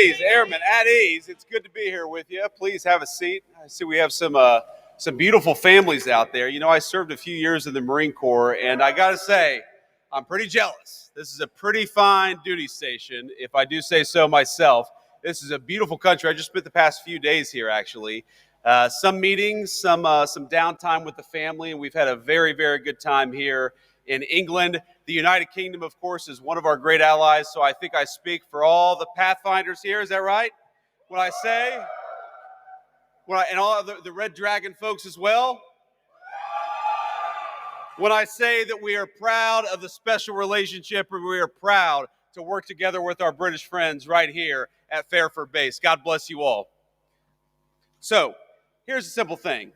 ease, airmen, at ease. It's good to be here with you. Please have a seat. I see we have some beautiful families out there. You know, I served a few years in the Marine Corps, and I got to say, I'm pretty jealous. This is a pretty fine duty station, if I do say so myself. This is a beautiful country. I just spent the past few days here, actually. Some meetings, some downtime with the family, and we've had a very, very good time here in England. The United Kingdom, of course, is one of our great allies, so I think I speak for all the Pathfinders here. Is that right? When I say, and all the Red Dragon folks as well? When I say that we are proud of the special relationship and we are proud to work together with our British friends right here at Fairford Base. God bless you all. So, here's a simple thing.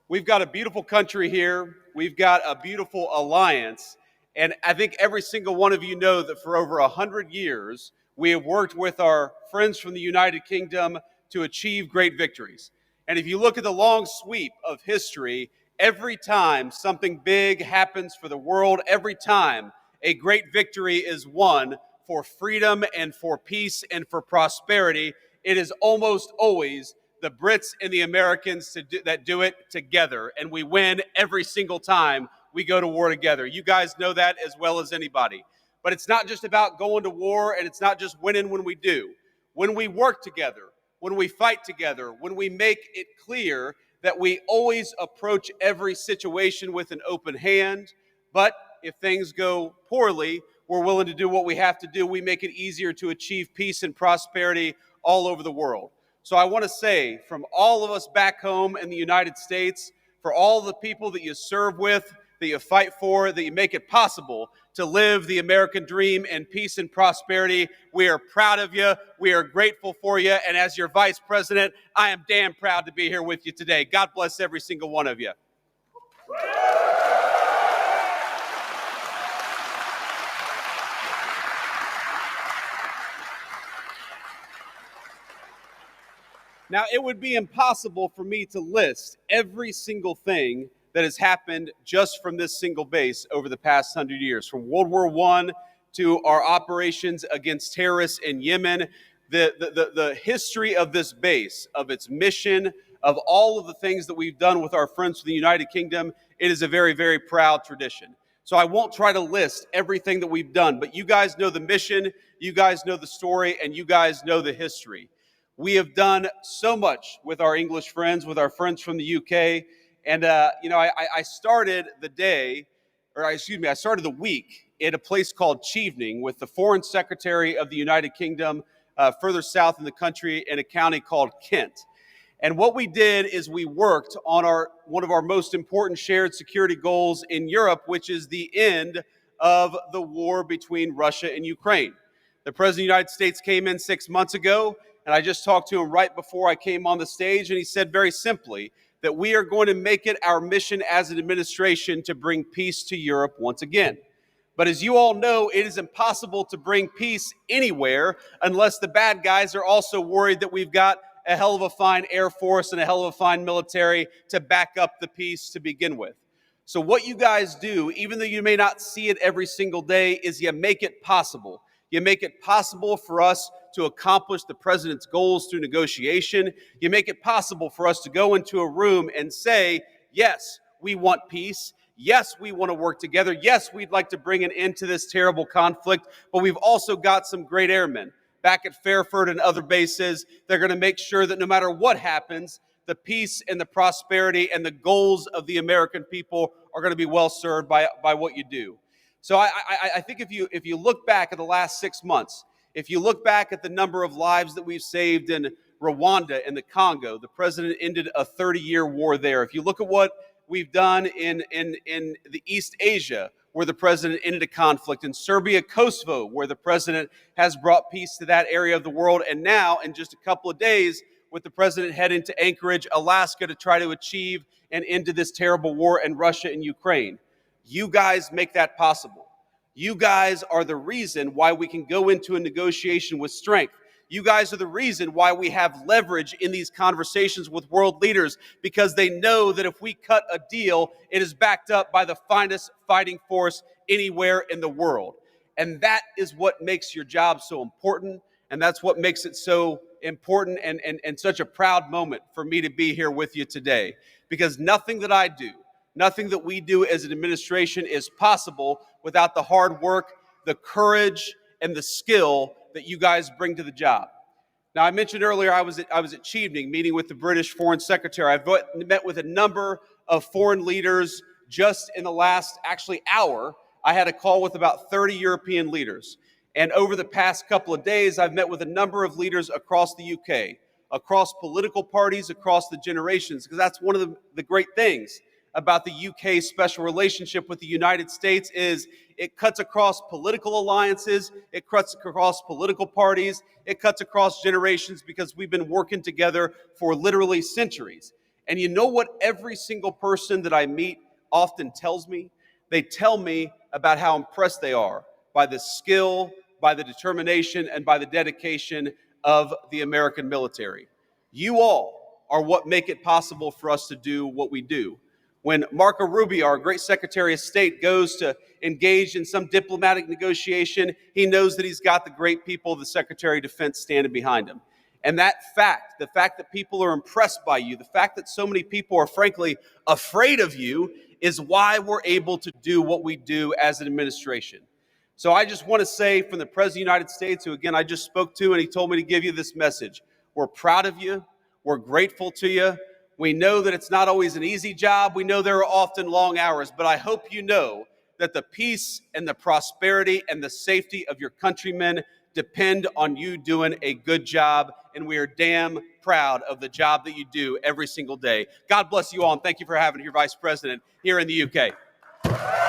We've got a beautiful country here. We've got a beautiful alliance. And I think every single one of you know that for over 100 years, we have worked with our friends from the United Kingdom to achieve great victories. And if you look at the long sweep of history, every time something big happens for the world, every time a great victory is won for freedom and for peace and for prosperity, it is almost always the Brits and the Americans that do it together. And we win every single time we go to war together. You guys know that as well as anybody. But it's not just about going to war, and it's not just winning when we do. When we work together, when we fight together, when we make it clear that we always approach every situation with an open hand, but if things go poorly, we're willing to do what we have to do. We make it easier to achieve peace and prosperity all over the world. So I want to say, from all of us back home in the United States, for all the people that you serve with, that you fight for, that you make it possible to live the American dream in peace and prosperity, we are proud of you. We are grateful for you. And as your vice president, I am damn proud to be here with you today. God bless every single one of you. Now, it would be impossible for me to list every single thing that has happened just from this single base over the past 100 years, from World War I to our operations against terrorists in Yemen, the history of this base, of its mission, of all of the things that we've done with our friends from the United Kingdom. It is a very, very proud tradition. So I won't try to list everything that we've done, but you guys know the mission, you guys know the story, and you guys know the history. We have done so much with our English friends, with our friends from the UK. And, I started I started the week at a place called Chevening with the Foreign Secretary of the United Kingdom, further south in the country in a county called Kent. And what we did is we worked on one of our most important shared security goals in Europe, which is the end of the war between Russia and Ukraine. The President of the United States came in 6 months ago, and I just talked to him right before I came on the stage, and he said very simply that we are going to make it our mission as an administration to bring peace to Europe once again. But as you all know, it is impossible to bring peace anywhere unless the bad guys are also worried that we've got a hell of a fine Air Force and a hell of a fine military to back up the peace to begin with. So what you guys do, even though you may not see it every single day, is you make it possible. You make it possible for us to accomplish the president's goals through negotiation. You make it possible for us to go into a room and say, yes, we want peace. Yes, we want to work together. Yes, we'd like to bring an end to this terrible conflict, but we've also got some great airmen back at Fairford and other bases. They're going to make sure that no matter what happens, the peace and the prosperity and the goals of the American people are going to be well served by what you do. So I think if you look back at the last 6 months, if you look back at the number of lives that we've saved in Rwanda and the Congo, the president ended a 30-year war there. If you look at what we've done in the East Asia, where the president ended a conflict, in Serbia, Kosovo, where the president has brought peace to that area of the world, and now in just a couple of days, with the president heading to Anchorage, Alaska, to try to achieve an end to this terrible war in Russia and Ukraine. You guys make that possible. You guys are the reason why we can go into a negotiation with strength. You guys are the reason why we have leverage in these conversations with world leaders, because they know that if we cut a deal, it is backed up by the finest fighting force anywhere in the world. And that is what makes your job so important. And that's what makes it so important and such a proud moment for me to be here with you today. Because nothing that I do, nothing that we do as an administration is possible without the hard work, the courage, and the skill that you guys bring to the job. Now, I mentioned earlier I was at Chevening meeting with the British Foreign Secretary. I've met with a number of foreign leaders just in the last, hour. I had a call with about 30 European leaders. And over the past couple of days, I've met with a number of leaders across the UK, across political parties, across the generations, because that's one of the great things about the UK's special relationship with the United States is it cuts across political alliances, it cuts across political parties, it cuts across generations because we've been working together for literally centuries. And you know what every single person that I meet often tells me? They tell me about how impressed they are by the skill, by the determination, and by the dedication of the American military. You all are what make it possible for us to do what we do. When Marco Rubio, our great Secretary of State, goes to engage in some diplomatic negotiation, he knows that he's got the great people of the Secretary of Defense standing behind him. And that fact, the fact that people are impressed by you, the fact that so many people are frankly afraid of you, is why we're able to do what we do as an administration. So I just want to say from the President of the United States, who again I just spoke to, and he told me to give you this message. We're proud of you. We're grateful to you. We know that it's not always an easy job. We know there are often long hours, but I hope you know that the peace and the prosperity and the safety of your countrymen depend on you doing a good job, and we are damn proud of the job that you do every single day. God bless you all, and thank you for having your Vice President here in the UK.